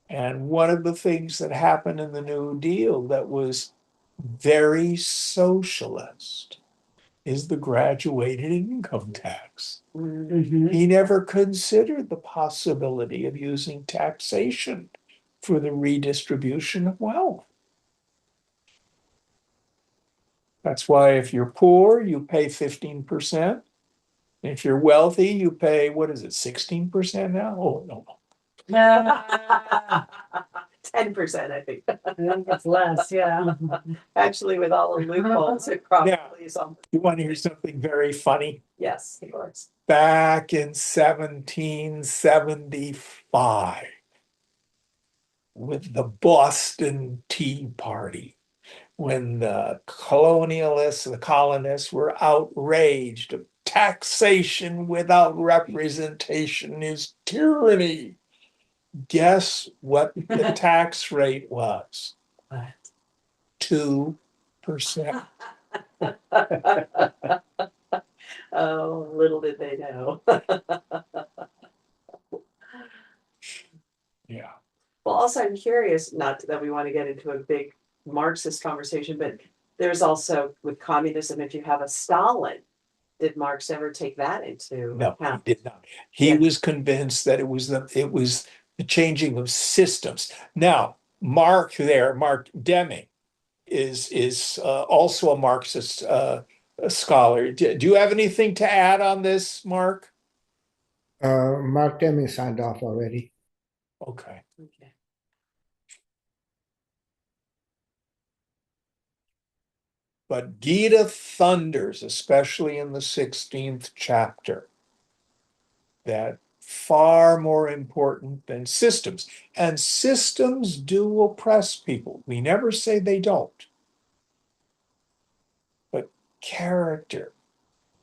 [SPEAKER 1] And one of the things that happened in the New Deal that was very socialist is the graduated income tax.
[SPEAKER 4] Mhm.
[SPEAKER 1] He never considered the possibility of using taxation for the redistribution of wealth. That's why if you're poor, you pay 15%. If you're wealthy, you pay, what is it, 16% now? Oh, no.
[SPEAKER 5] 10%, I think.
[SPEAKER 4] I think it's less, yeah.
[SPEAKER 5] Actually, with all the loopholes, it probably is on,
[SPEAKER 1] You want to hear something very funny?
[SPEAKER 5] yes, of course.
[SPEAKER 1] Back in 1775, with the Boston Tea Party, when the colonialists, the colonists were outraged. Taxation without representation is tyranny. Guess what the tax rate was?
[SPEAKER 5] What?
[SPEAKER 1] 2%.
[SPEAKER 5] Oh, little did they know.
[SPEAKER 1] Yeah.
[SPEAKER 5] Well, also, I'm curious, not that we want to get into a big Marxist conversation, but there's also with communism, if you have a Stalin, did Marx ever take that into
[SPEAKER 1] No, he
[SPEAKER 5] account?
[SPEAKER 1] did not. He
[SPEAKER 5] Yeah.
[SPEAKER 1] was convinced that it was the changing of systems. Now, Mark Deming is also a Marxist scholar. Do you have anything to add on this, Mark?
[SPEAKER 3] Mark Deming signed off already.
[SPEAKER 1] Okay.
[SPEAKER 5] Okay.
[SPEAKER 1] But Gita thunders, especially in the 16th chapter, that far more important than systems. And systems do oppress people. We never say they don't. But character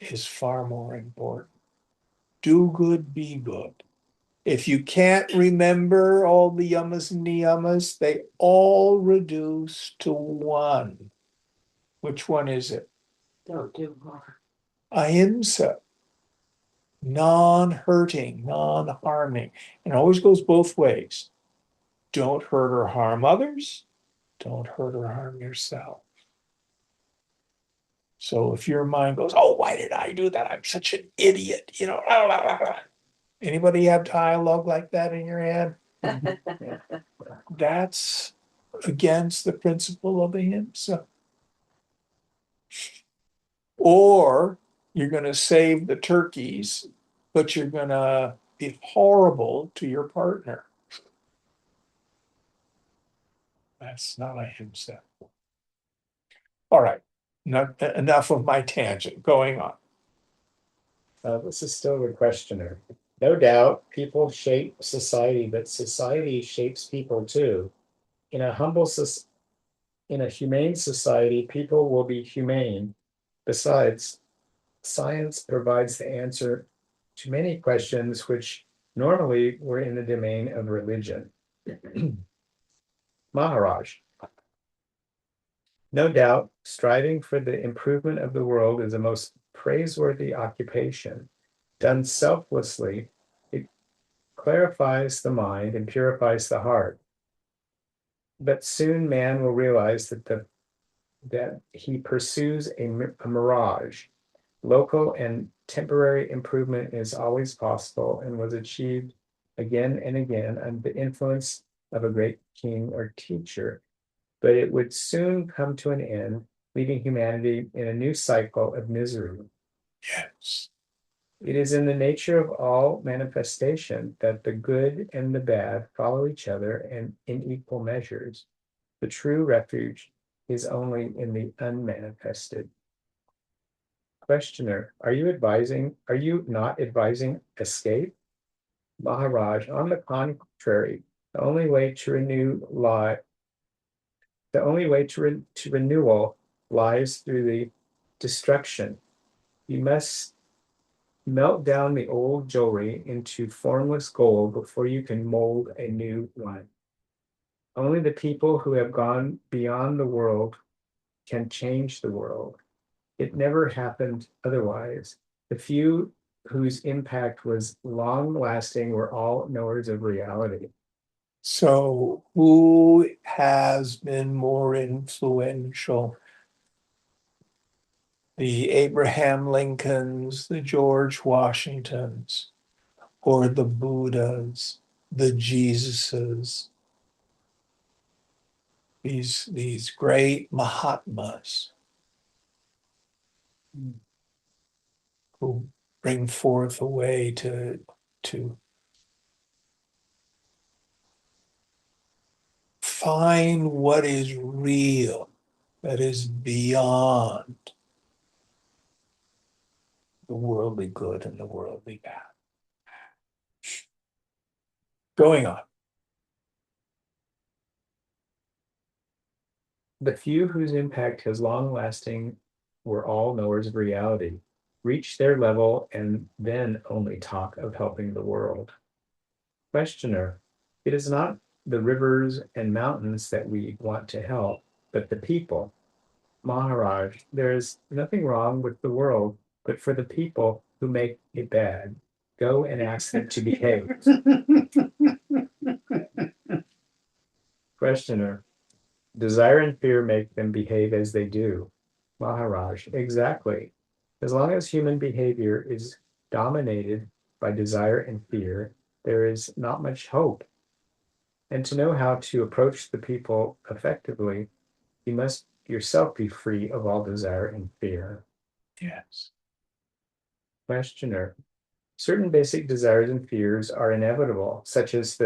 [SPEAKER 1] is far more important. Do good, be good. If you can't remember all the yamas and niyamas, they all reduce to one. Which one is it?
[SPEAKER 5] Don't do harm.
[SPEAKER 1] Ahimsa. Non-hurting, non-harming. And it always goes both ways. Don't hurt or harm others. Don't hurt or harm yourself. So if your mind goes, oh, why did I do that? I'm such an idiot, you know. Anybody have dialogue like that in your head? That's against the principle of ahimsa. Or you're going to save the turkeys, but you're going to be horrible to your partner. That's not ahimsa. All right, enough of my tangent. Going on.
[SPEAKER 2] This is still the questioner. No doubt, people shape society, but society shapes people too. In a humane society, people will be humane. Besides, science provides the answer to many questions which normally were in the domain of religion. Maharaj. No doubt, striving for the improvement of the world is a most praiseworthy occupation. Done selflessly, it clarifies the mind and purifies the heart. But soon man will realize that he pursues a mirage. Local and temporary improvement is always possible and was achieved again and again under the influence of a great king or teacher. But it would soon come to an end, leaving humanity in a new cycle of misery.
[SPEAKER 1] Yes.
[SPEAKER 2] It is in the nature of all manifestation that the good and the bad follow each other and in equal measures. The true refuge is only in the unmanifested. Questioner, are you not advising escape? Maharaj, on the contrary, the only way to renewal lies through the destruction. You must melt down the old jewelry into formless gold before you can mold a new one. Only the people who have gone beyond the world can change the world. It never happened otherwise. The few whose impact was long lasting were all knowers of reality.
[SPEAKER 1] So who has been more influential? The Abraham Lincolns, the George Washingtons, or the Buddhas, the Jesuses, these great Mahatmas who bring forth a way to find what is real, that is beyond the worldly good and the worldly bad. Going on.
[SPEAKER 2] The few whose impact has long lasting were all knowers of reality. Reach their level and then only talk of helping the world. Questioner, it is not the rivers and mountains that we want to help, but the people. Maharaj, there is nothing wrong with the world, but for the people who make it bad, go and ask them to behave. Questioner, desire and fear make them behave as they do. Maharaj, exactly. As long as human behavior is dominated by desire and fear, there is not much hope. And to know how to approach the people effectively, you must yourself be free of all desire and fear.
[SPEAKER 1] Yes.
[SPEAKER 2] Questioner, certain basic desires and fears are inevitable, such as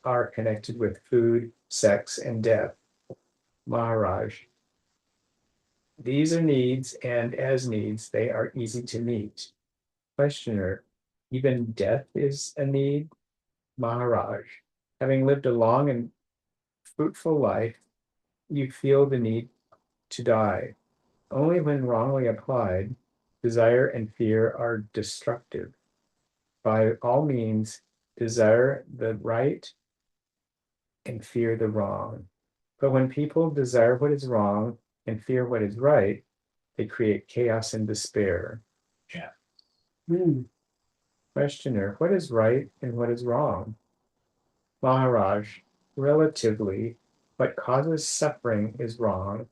[SPEAKER 2] are connected with food, sex, and death. Maharaj, These are needs, and as needs, they are easy to meet. Questioner, even death is a need? Maharaj, having lived a long and fruitful life, you feel the need to die. Only when wrongly applied, desire and fear are destructive. By all means, desire the right and fear the wrong. But when people desire what is wrong and fear what is right, they create chaos and despair.
[SPEAKER 4] Hmm.
[SPEAKER 2] Questioner, what is right and what is wrong? Maharaj, relatively, what causes suffering is wrong,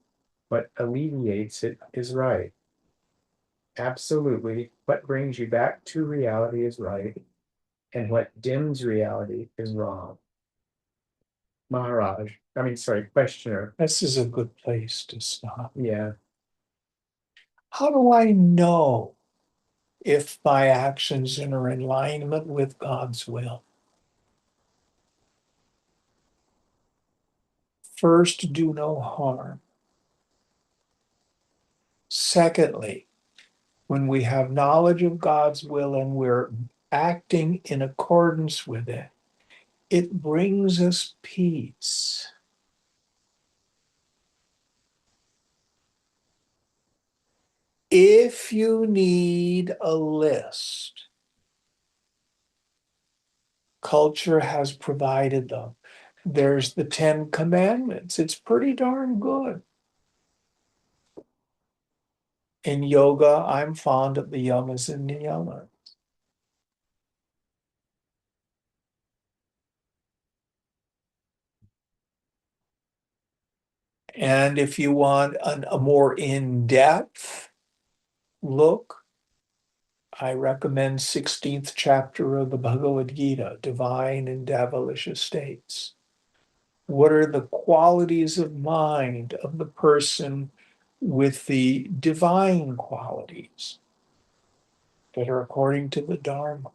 [SPEAKER 2] what alleviates it is right. Absolutely, what brings you back to reality is right, and what dims reality is wrong. Maharaj, questioner.
[SPEAKER 1] This is a good place to stop.
[SPEAKER 2] Yeah,
[SPEAKER 1] How do I know if my actions are in alignment with God's will? First, do no harm. Secondly, when we have knowledge of God's will and we're acting in accordance with it, it brings us peace. If you need a list, culture has provided them. There's the 10 Commandments. It's pretty darn good. In yoga, I'm fond of the yamas and niyamas. And if you want a more in-depth look, I recommend 16th chapter of the Bhagavad Gita, Divine and Devilish Estates. What are the qualities of mind of the person with the divine qualities that are according to the Dharma?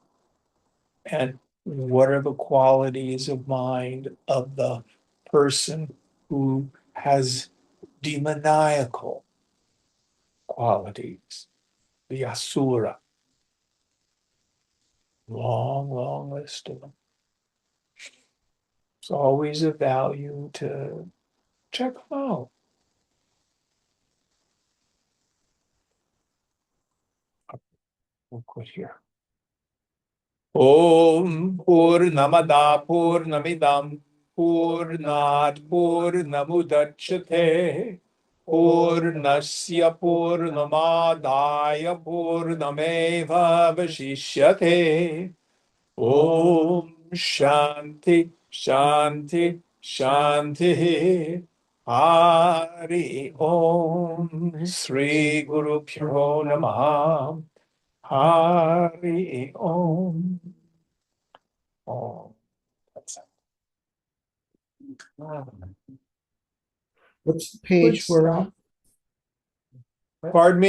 [SPEAKER 1] And what are the qualities of mind of the person who has demoniacal qualities, the Asura? Long, long list of them. It's always of value to check them out. We'll quit here. Om Purnamada Purnamidam Purnat Purnamudachyate Purnasya Purnamadaya Purnameva Vashishyate. Om Shanti Shanti Shanti. Hari Om Sri Guru Pyo Namaha. Hari Om. Oh, that's
[SPEAKER 3] What's the page we're on?
[SPEAKER 1] Pardon me?